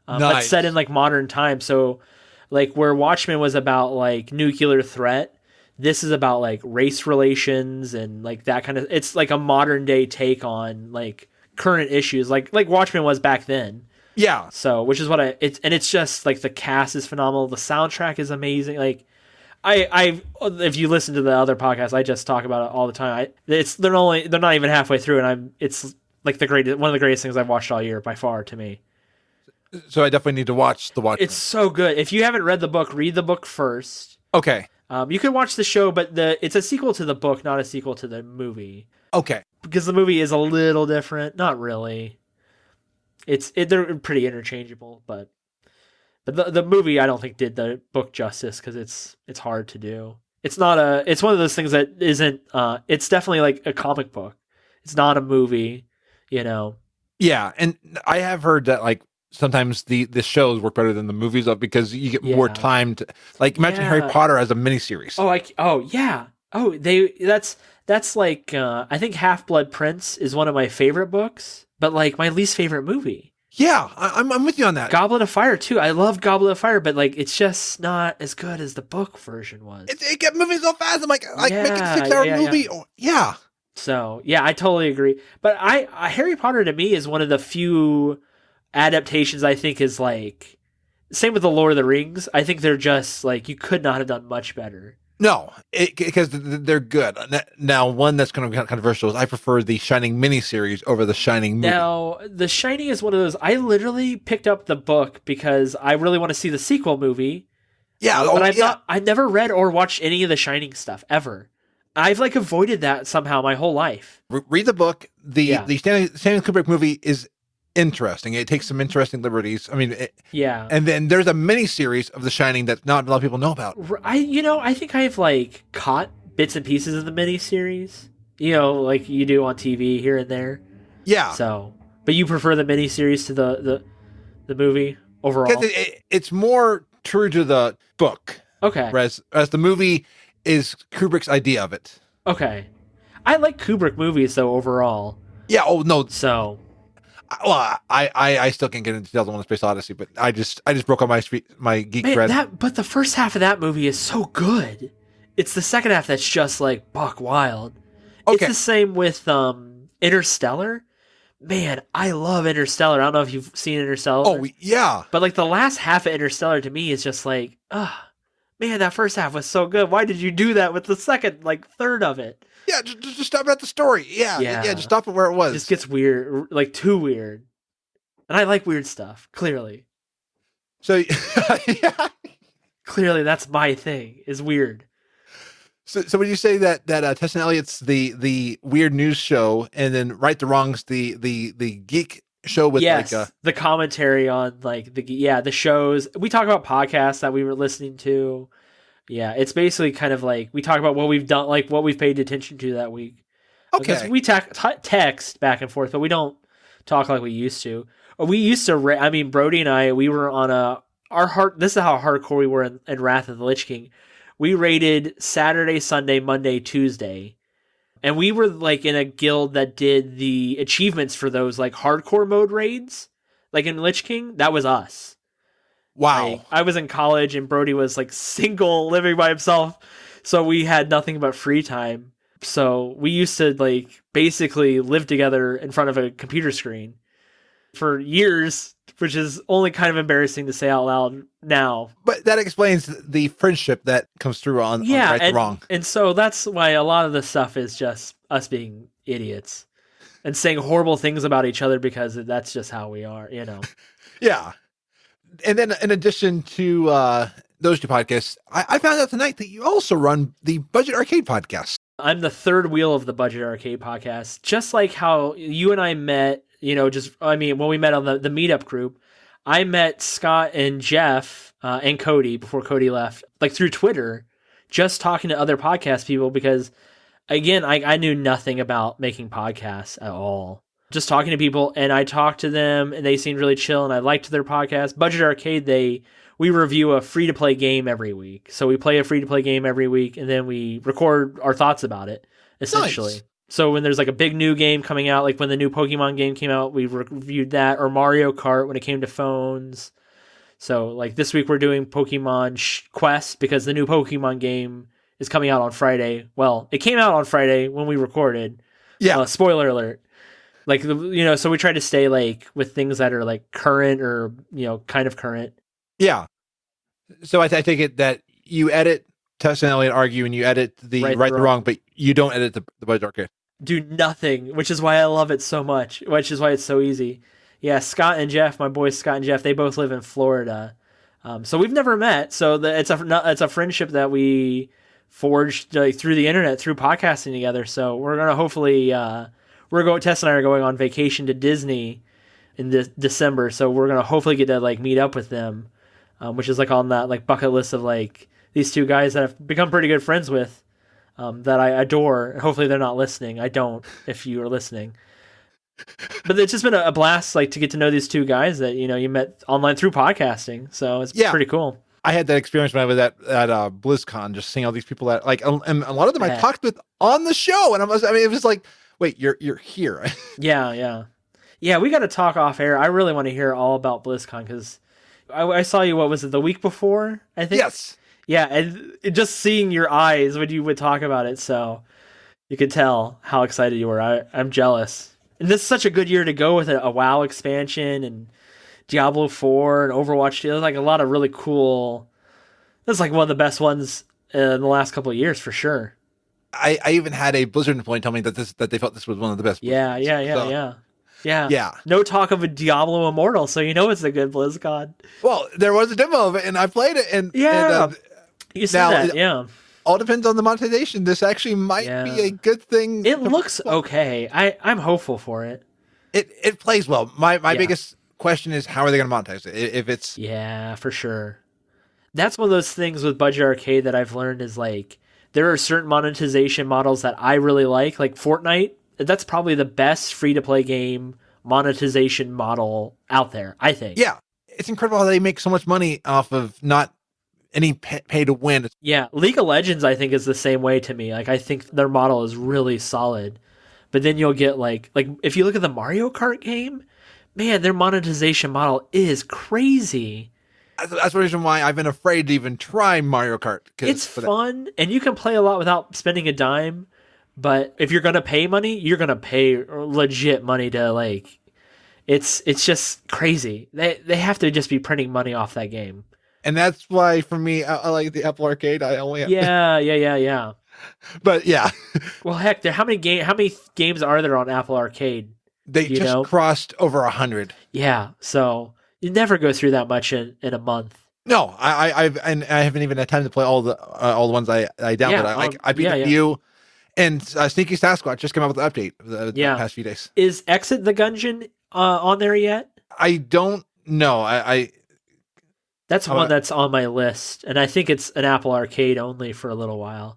But set in like modern times. So like where Watchmen was about like nuclear threat, this is about like race relations and like that kind of, it's like a modern day take on like current issues like Watchmen was back then. Yeah. So, which is what it's just like the cast is phenomenal. The soundtrack is amazing. Like if you listen to the other podcasts, I just talk about it all the time. They're not even halfway through and it's like one of the greatest things I've watched all year by far to me. So I definitely need to watch the Watchmen. It's so good. If you haven't read the book, read the book first. Okay. You can watch the show, but it's a sequel to the book, not a sequel to the movie. Okay. Because the movie is a little different. Not really. They're pretty interchangeable, but the movie I don't think did the book justice because it's hard to do. It's one of those things that isn't. It's definitely like a comic book. It's not a movie, you know. Yeah, and I have heard that like sometimes the shows work better than the movies because you get more time to like imagine Harry Potter as a miniseries. That's like I think Half-Blood Prince is one of my favorite books, but like my least favorite movie. Yeah, I'm with you on that. Goblet of Fire too. I love Goblet of Fire, but like it's just not as good as the book version was. It kept moving so fast. I'm like make a 6-hour movie. Yeah. So yeah, I totally agree. But Harry Potter to me is one of the few adaptations I think is like same with the Lord of the Rings. I think they're just like you could not have done much better. No, because they're good. Now, one that's going to be controversial is I prefer the Shining miniseries over the Shining movie. Now, the Shining is one of those. I literally picked up the book because I really want to see the sequel movie. Yeah, but I've never read or watched any of the Shining stuff ever. I've like avoided that somehow my whole life. Read the book. The Stanley Kubrick movie is interesting. It takes some interesting liberties. I mean, and then there's a mini series of The Shining that not a lot of people know about. I think I've like caught bits and pieces of the mini series, like you do on TV here and there. Yeah. So, but you prefer the mini series to the movie overall? It's more true to the book. Okay. Whereas the movie is Kubrick's idea of it. Okay. I like Kubrick movies though overall. Yeah. Oh no. So. Well, I still can't get into details on the Space Odyssey, but I just broke on my geek thread. But the first half of that movie is so good. It's the second half that's just like buck wild. Okay. It's the same with Interstellar. Man, I love Interstellar. I don't know if you've seen Interstellar. Oh, yeah. But like the last half of Interstellar to me is just like, man, that first half was so good. Why did you do that with the second, like, third of it? Yeah, just stop at the story. Yeah, just stop it where it was. It just gets weird, like too weird. And I like weird stuff, clearly. So, yeah. Clearly, that's my thing, is weird. So when you say that Tessa and Elliot's the weird news show, and then Right the Wrong's the geek show with the commentary on like the shows. We talk about podcasts that we were listening to. Yeah, it's basically kind of like we talk about what we've done, like what we've paid attention to that week. Okay. Because we text back and forth, but we don't talk like we used to. Or we used to. Brody and I, we were on this is how hardcore we were in Wrath of the Lich King. We rated Saturday, Sunday, Monday, Tuesday. And we were like in a guild that did the achievements for those like hardcore mode raids. Like in Lich King, that was us. Wow. Like, I was in college and Brody was like single, living by himself. So we had nothing but free time. So we used to like basically live together in front of a computer screen for years, which is only kind of embarrassing to say out loud now. But that explains the friendship that comes through on Right the Wrong. And so that's why a lot of the stuff is just us being idiots and saying horrible things about each other because that's just how we are, you know? Yeah. And then in addition to those two podcasts, I found out tonight that you also run the Budget Arcade podcast. I'm the third wheel of the Budget Arcade podcast, just like how you and I met, when we met on the meetup group. I met Scott and Jeff and Cody before Cody left, like through Twitter, just talking to other podcast people because, again, I knew nothing about making podcasts at all. Just talking to people, and I talked to them, and they seemed really chill, and I liked their podcast. Budget Arcade, we review a free-to-play game every week. So we play a free-to-play game every week, and then we record our thoughts about it, essentially. Nice. So when there's like a big new game coming out, like when the new Pokemon game came out, we reviewed that, or Mario Kart when it came to phones. So like this week we're doing Pokemon Quest because the new Pokemon game is coming out on Friday. Well, it came out on Friday when we recorded. Yeah. Spoiler alert. Like, so we try to stay like with things that are like current or, kind of current. Yeah. So I take it that you edit Tessa and Elliot Argue and you edit the Right the Wrong, but you don't edit the Budget Arcade. Do nothing, which is why I love it so much, which is why it's so easy. Yeah, Scott and Jeff, my boys Scott and Jeff, they both live in Florida. So we've never met. So it's a friendship that we forged through the internet, through podcasting together. So we're going to hopefully, Tess and I are going on vacation to Disney in December. So we're going to hopefully get to like meet up with them, which is like on that like bucket list of like these two guys that I've become pretty good friends with. That I adore. Hopefully they're not listening. I don't, if you are listening. But it's just been a blast, like to get to know these two guys that you met online through podcasting. So it's pretty cool. I had that experience when I was at BlizzCon, just seeing all these people that like, and a lot of them I talked with on the show, and it was like, wait, you're here. Yeah. We got to talk off air. I really want to hear all about BlizzCon because I saw you. What was it? The week before? I think. Yes. Yeah, and just seeing your eyes when you would talk about it, so you could tell how excited you were. I'm jealous. And this is such a good year to go with a WoW expansion and Diablo 4 and Overwatch 2. There's like a lot of really cool... This is like one of the best ones in the last couple of years, for sure. I even had a Blizzard employee tell me that they felt this was one of the best. Yeah. No talk of a Diablo Immortal, so it's a good BlizzCon. Well, there was a demo of it, and I played it, and you said that, yeah. All depends on the monetization. This actually might be a good thing. It looks okay. I'm hopeful for it. It plays well. My biggest question is how are they going to monetize it? If it's for sure. That's one of those things with Budget Arcade that I've learned is like there are certain monetization models that I really like Fortnite. That's probably the best free-to-play game monetization model out there, I think. Yeah. It's incredible how they make so much money off of not any pay to win. Yeah. League of Legends, I think, is the same way to me. Like, I think their model is really solid. But then you'll get, like if you look at the Mario Kart game, man, their monetization model is crazy. That's the reason why I've been afraid to even try Mario Kart. It's fun, and you can play a lot without spending a dime. But if you're gonna pay money, you're gonna pay legit money to like. It's just crazy. They have to just be printing money off that game. And that's why, for me, I like the Apple Arcade. I only have... Yeah. But yeah. Well, heck, how many games are there on Apple Arcade? They just crossed over 100. Yeah, so you never go through that much in a month. No, I haven't even had time to play all the ones I downloaded. I beat a few, and Sneaky Sasquatch just came out with an update the past few days. Is Exit the Gungeon on there yet? I don't know. That's one that's on my list, and I think it's an Apple Arcade only for a little while.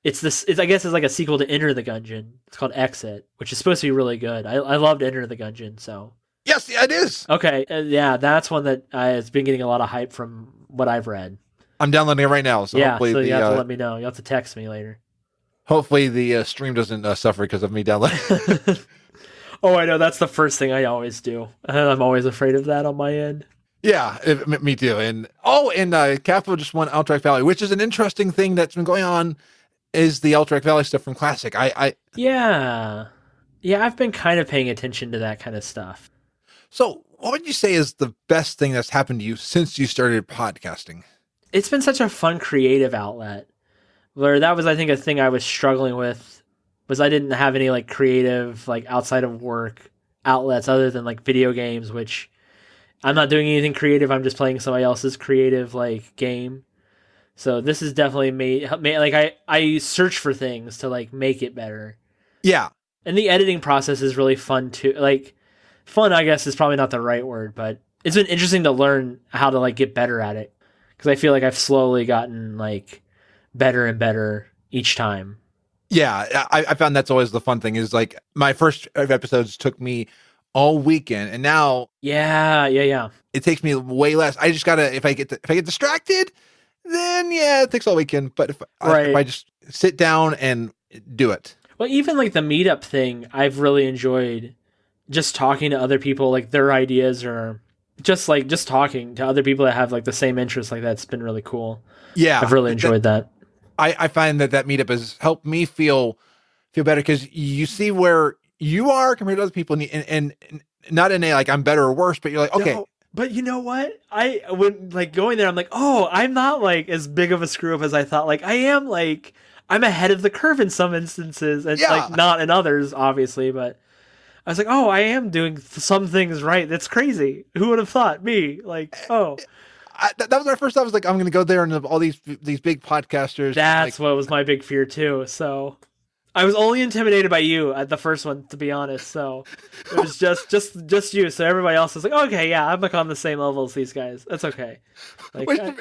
I guess it's like a sequel to Enter the Gungeon. It's called Exit, which is supposed to be really good. I loved Enter the Gungeon, so. Yes, it is. Okay, that's one that has been getting a lot of hype from what I've read. I'm downloading it right now, so hopefully you have to let me know. You'll have to text me later. Hopefully the stream doesn't suffer because of me downloading. Oh, I know. That's the first thing I always do. I'm always afraid of that on my end. Yeah, me too. And Capo just won Alterac Valley, which is an interesting thing that's been going on. Is the Alterac Valley stuff from Classic? Yeah, I've been kind of paying attention to that kind of stuff. So, what would you say is the best thing that's happened to you since you started podcasting? It's been such a fun creative outlet. Where that was, I think, a thing I was struggling with was I didn't have any like creative, like outside of work outlets other than like video games, which I'm not doing anything creative. I'm just playing somebody else's creative like game. So this has definitely made like I search for things to like make it better. Yeah. And the editing process is really fun too. Like fun, I guess, is probably not the right word, but it's been interesting to learn how to like get better at it. Because I feel like I've slowly gotten like better and better each time. Yeah, I found that's always the fun thing is like my first episodes took me all weekend, and now yeah, it takes me way less. I just gotta if I get distracted, then it takes all weekend. But if I just sit down and do it. Well, even like the meetup thing, I've really enjoyed just talking to other people, like their ideas, or just talking to other people that have like the same interests. Like that's been really cool. Yeah, I've really enjoyed that. I find that meetup has helped me feel better because you see where you are compared to other people, and not in a like I'm better or worse, but you're like okay. No, but you know what? When like going there, I'm like, oh, I'm not like as big of a screw up as I thought. Like I am like I'm ahead of the curve in some instances, and like not in others, obviously. But I was like, oh, I am doing some things right. That's crazy. Who would have thought? Me? Like, oh. That was my first thought. I was like, I'm going to go there and all these big podcasters. That's what was my big fear too. So I was only intimidated by you at the first one, to be honest. So it was just you. So everybody else was like, okay, yeah, I'm like on the same level as these guys. That's okay. Like,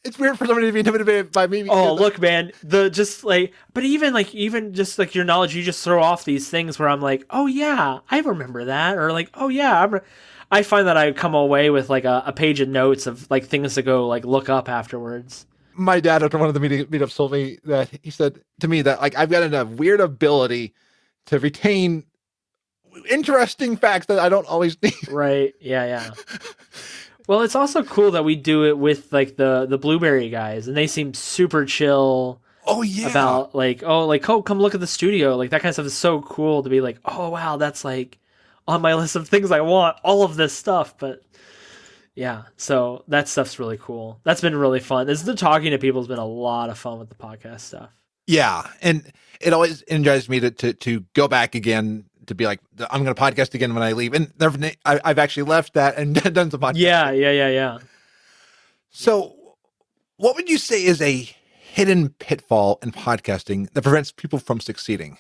it's weird for somebody to be intimidated by me. Oh, look, man, but even just like your knowledge, you just throw off these things where I'm like, oh yeah, I remember that, or like, oh yeah, I find that I come away with like a page of notes of like things to go like look up afterwards. My dad after one of the meetups told me that he said to me that like I've got a weird ability to retain interesting facts that I don't always need. Right. Yeah. Well, it's also cool that we do it with like the Blueberry guys, and they seem super chill. Oh yeah. About like come look at the studio, like that kind of stuff is so cool to be like, oh wow, that's like on my list of things I want, all of this stuff. But yeah, so that stuff's really cool. That's been really fun. The talking to people has been a lot of fun with the podcast stuff. Yeah, and it always energizes me to go back again, to be like, I'm going to podcast again when I leave. And I've actually left that and done some podcasts. Yeah. So what would you say is a hidden pitfall in podcasting that prevents people from succeeding?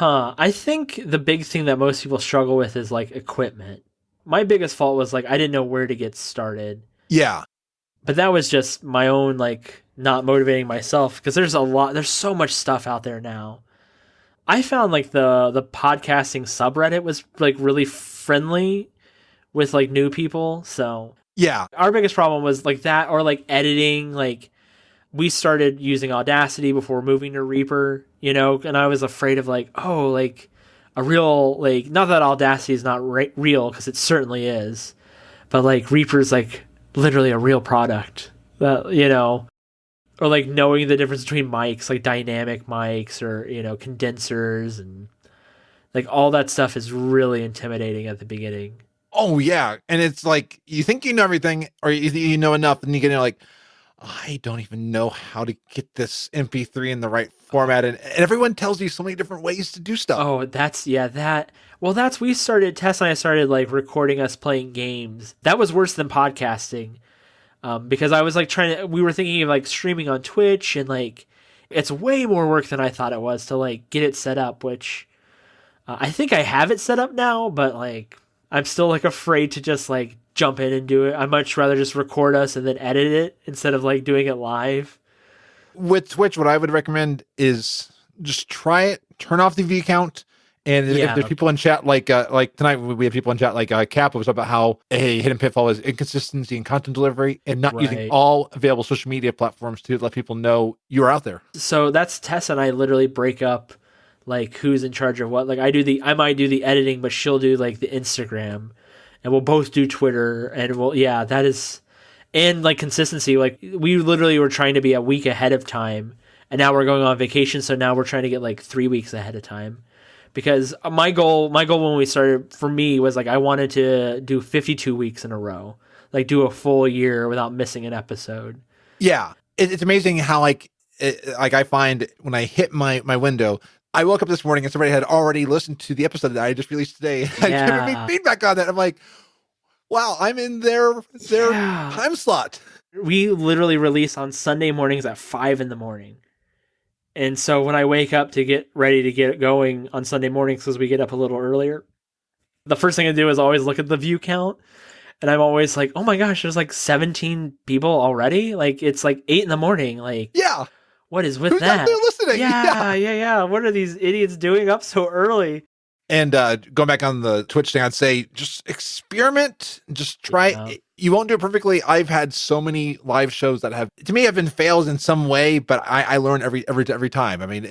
I think the big thing that most people struggle with is like equipment. My biggest fault was like I didn't know where to get started. Yeah. But that was just my own like not motivating myself, because there's so much stuff out there now. I found like the podcasting subreddit was like really friendly with like new people. So yeah, our biggest problem was like that, or like editing. Like we started using Audacity before moving to Reaper, and I was afraid of like, oh, like a real, like, not that Audacity is not real, because it certainly is, but like Reaper's like literally a real product. That, you know, or like knowing the difference between mics, like dynamic mics or, you know, condensers, and like all that stuff is really intimidating at the beginning. Oh yeah, and it's like you think you know everything, or you know enough, and you get like, I don't even know how to get this MP3 in the right format, and everyone tells you so many different ways to do stuff. Oh, Tessa and I started like recording us playing games. That was worse than podcasting, because I was like we were thinking of like streaming on Twitch, and like it's way more work than I thought it was to like get it set up, which I think I have it set up now, but like I'm still like afraid to just like jump in and do it. I'd much rather just record us and then edit it instead of like doing it live. With Twitch, what I would recommend is just try it, turn off the view count. And if there's people in chat, like tonight we have people in chat, like Cap was about how a hidden pitfall is inconsistency in content delivery and not using all available social media platforms to let people know you're out there. So that's Tessa and I literally break up like who's in charge of what. Like I might do the editing, but she'll do like the Instagram, and we'll both do Twitter, and that is, and like consistency. Like we literally were trying to be a week ahead of time, and now we're going on vacation, so now we're trying to get like 3 weeks ahead of time. Because my goal when we started for me was like I wanted to do 52 weeks in a row, like do a full year without missing an episode. Yeah, it's amazing how like I find when I hit my window, I woke up this morning and somebody had already listened to the episode that I just released today. And giving me feedback on that. I'm like, wow, I'm in their time slot. We literally release on Sunday mornings at 5 a.m. And so when I wake up to get ready to get going on Sunday mornings, because we get up a little earlier, the first thing I do is always look at the view count. And I'm always like, oh my gosh, there's like 17 people already. Like it's like 8 a.m. Like, yeah, what is with Who's that? Out there listening? Yeah. What are these idiots doing up so early? And going back on the Twitch thing, I'd say just experiment, just try. Yeah. You won't do it perfectly. I've had so many live shows that have been fails in some way, but I learn every time. I mean,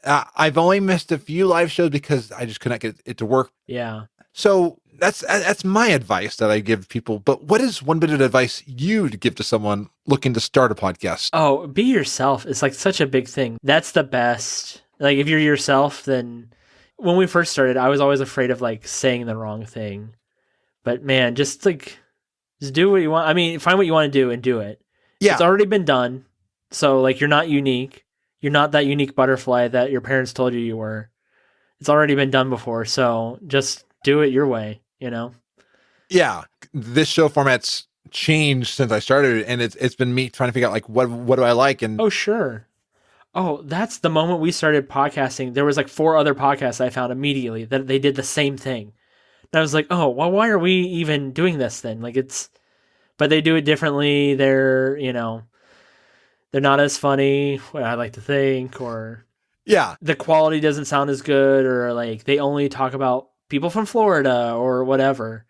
I've only missed a few live shows because I just couldn't get it to work. Yeah. So that's my advice that I give people. But what is one bit of advice you'd give to someone looking to start a podcast? Oh, be yourself. It's like such a big thing. That's the best. Like if you're yourself, then when we first started, I was always afraid of like saying the wrong thing. But man, just do what you want. I mean, find what you want to do and do it. Yeah. It's already been done. So like you're not unique. You're not that unique butterfly that your parents told you were. It's already been done before. So just do it your way, you know? Yeah. This show format's changed since I started, and it's been me trying to figure out like what do I like. And oh, sure. Oh, that's the moment we started podcasting. There was like 4 other podcasts I found immediately that they did the same thing. And I was like, oh, well, why are we even doing this then? Like but they do it differently. They're not as funny, what I like to think, or the quality doesn't sound as good, or like they only talk about people from Florida or whatever.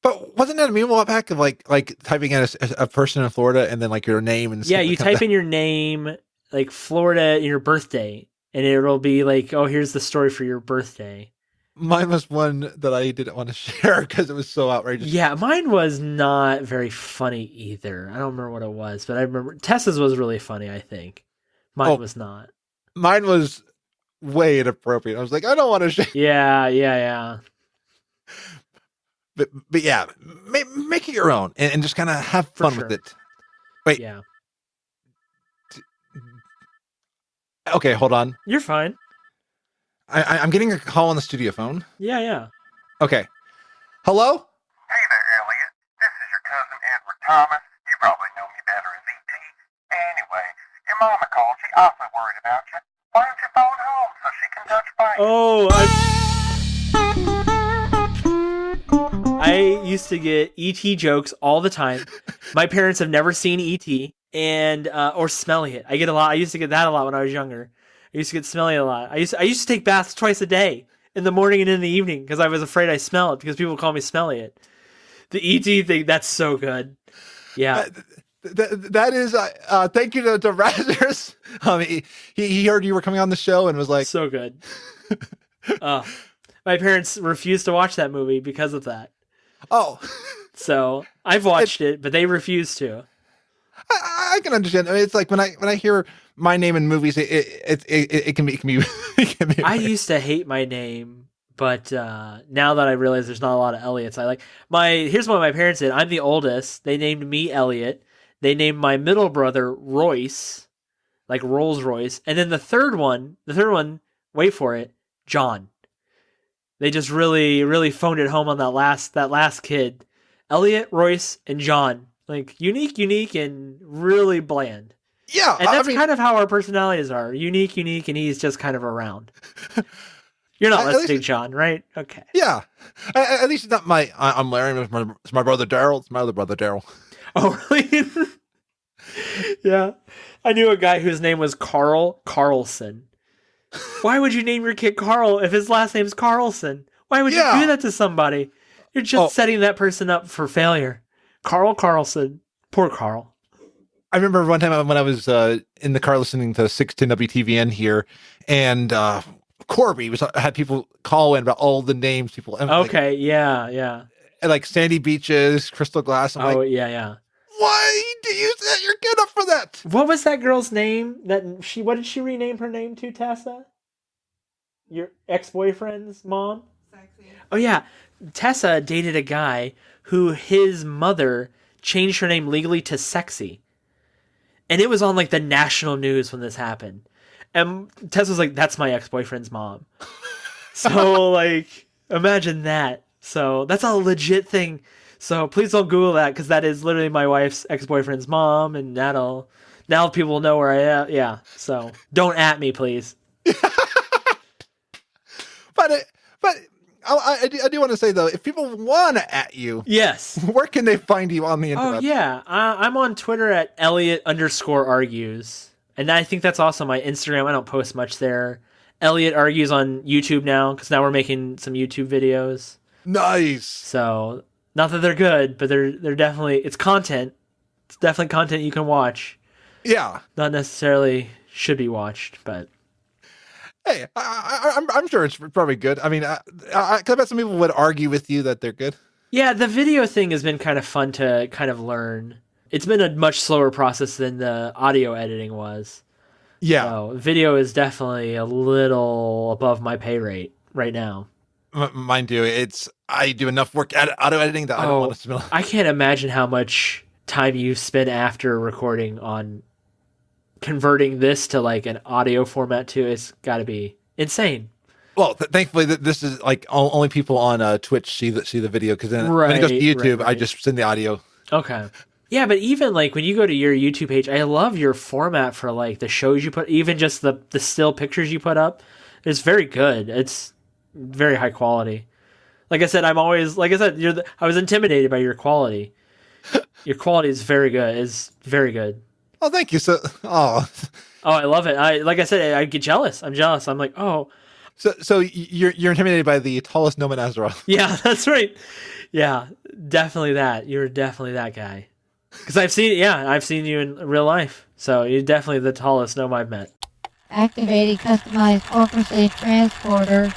But wasn't that a meme a while back of like typing in a person in Florida and then like your name and yeah, you type in your name, like Florida and your birthday, and it'll be like, oh, here's the story for your birthday. Mine was one that I didn't want to share because it was so outrageous. Yeah, mine was not very funny either. I don't remember what it was, but I remember Tessa's was really funny, I think. Mine was not. Mine was way inappropriate. I was like, I don't want to share. Yeah. But yeah, make it your own and just kind of have fun with it. Wait. Yeah. Okay, hold on. You're fine. I'm getting a call on the studio phone. Yeah. Okay. Hello? Hey there, Elliot. This is your cousin Edward Thomas. You probably know me better as E.T. Anyway, your mama called. She awfully worried about you. Why don't you phone home so she can touch base? I used to get E.T. jokes all the time. My parents have never seen E.T. and or Smelly It. I get a lot. I used to get that a lot when I was younger. I used to get Smelly It a lot. I used to take baths twice a day, in the morning and in the evening, because I was afraid I smell it, because people call me Smelly It. The E.T. thing, that's so good. Yeah. That is, thank you to Razors. He heard you were coming on the show and was like... So good. My parents refused to watch that movie because of that. Oh. So I've watched it, but they refuse to. I can understand. I mean, it's like when I hear my name in movies, it can be it can be. I used to hate my name, but now that I realize there's not a lot of Elliots, I like here's what my parents did. I'm the oldest. They named me Elliot. They named my middle brother Royce, like Rolls Royce, and then the third one, wait for it, John. They just really, really phoned it home on that last kid. Elliot, Royce, and John. Like, unique, and really bland. Yeah. And that's kind of how our personalities are. Unique, and he's just kind of around. You're not listening, John, right? Okay. Yeah. At least it's not I'm Larry. It's my brother Daryl. It's my other brother Daryl. Oh, really? Yeah. I knew a guy whose name was Carl Carlson. Why would you name your kid Carl if his last name's Carlson? Why would you do that to somebody? You're just setting that person up for failure. Carl Carlson. Poor Carl. I remember one time when I was in the car listening to 610 WTVN here, and Corby had people call in about all the names people. Okay, yeah. And like Sandy Beaches, Crystal Glass. I'm like, yeah. Why do you set your kid up for that? What was that girl's name? What did she rename her name to, Tessa? Your ex-boyfriend's mom? Sexy. Oh, yeah. Tessa dated a guy who his mother changed her name legally to Sexy. And it was on, like, the national news when this happened. And Tessa was like, that's my ex-boyfriend's mom. So, like, imagine that. So, that's a legit thing. So, please don't Google that, because that is literally my wife's ex-boyfriend's mom, and now people will know where I am. Yeah, so, don't at me, please. But I do want to say, though, if people want to at you, yes, where can they find you on the internet? Oh, yeah. I'm on Twitter at Elliot_argues. And I think that's also my Instagram. I don't post much there. Elliot Argues on YouTube now, because now we're making some YouTube videos. Nice. So, not that they're good, but they're definitely, it's content. It's definitely content you can watch. Yeah. Not necessarily should be watched, but. Hey, I'm sure it's probably good. I mean, I bet some people would argue with you that they're good. Yeah, the video thing has been kind of fun to kind of learn. It's been a much slower process than the audio editing was. Yeah. So video is definitely a little above my pay rate right now. Mine too. I do enough work at auto editing that I don't want to smell. I can't imagine how much time you spend after recording on converting this to like an audio format too. It's got to be insane. Well, thankfully, this is like only people on Twitch see the video, because then when it goes to YouTube, right. I just send the audio. Okay. Yeah, but even like when you go to your YouTube page, I love your format for like the shows you put, even just the still pictures you put up. It's very good. It's very high quality. Like I said, I was intimidated by your quality. Your quality is very good. Oh, thank you. Oh, I love it. Like I said, I get jealous. I'm jealous. I'm like, oh. So you're intimidated by the tallest gnome in Azeroth. Yeah, that's right. Yeah, definitely that. You're definitely that guy. Because I've seen you in real life. So you're definitely the tallest gnome I've met. Activating customized orchestrated transporter.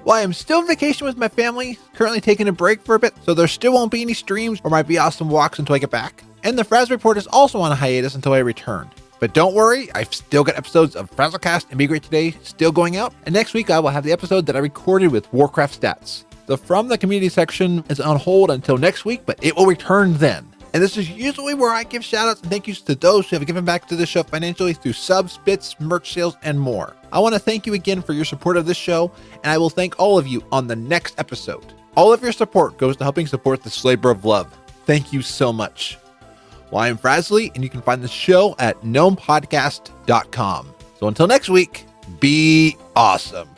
Well, I am still on vacation with my family, currently taking a break for a bit, so there still won't be any streams or might be awesome walks until I get back. And the Frazley Report is also on a hiatus until I return. But don't worry, I've still got episodes of FrazlCast and Be Great Today still going out, and next week I will have the episode that I recorded with Warcraft Stats. The From the Community section is on hold until next week, but it will return then. And this is usually where I give shoutouts and thank yous to those who have given back to the show financially through subs, bits, merch sales, and more. I want to thank you again for your support of this show, and I will thank all of you on the next episode. All of your support goes to helping support this labor of love. Thank you so much. Well, I'm Frazley, and you can find the show at gnomepodcast.com. So until next week, be awesome.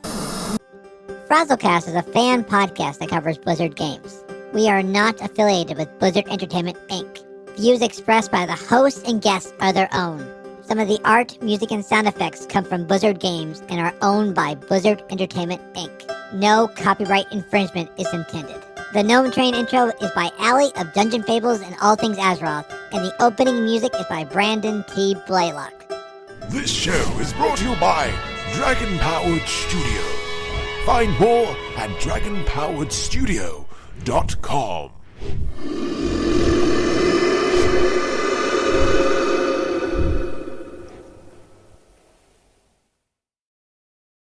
FrazlCast is a fan podcast that covers Blizzard games. We are not affiliated with Blizzard Entertainment, Inc. Views expressed by the hosts and guests are their own. Some of the art, music, and sound effects come from Blizzard games and are owned by Blizzard Entertainment, Inc. No copyright infringement is intended. The Gnome Train intro is by Allie of Dungeon Fables and All Things Azeroth, and the opening music is by Brandon T. Blaylock. This show is brought to you by Dragon Powered Studio. Find more at dragonpoweredstudio.com.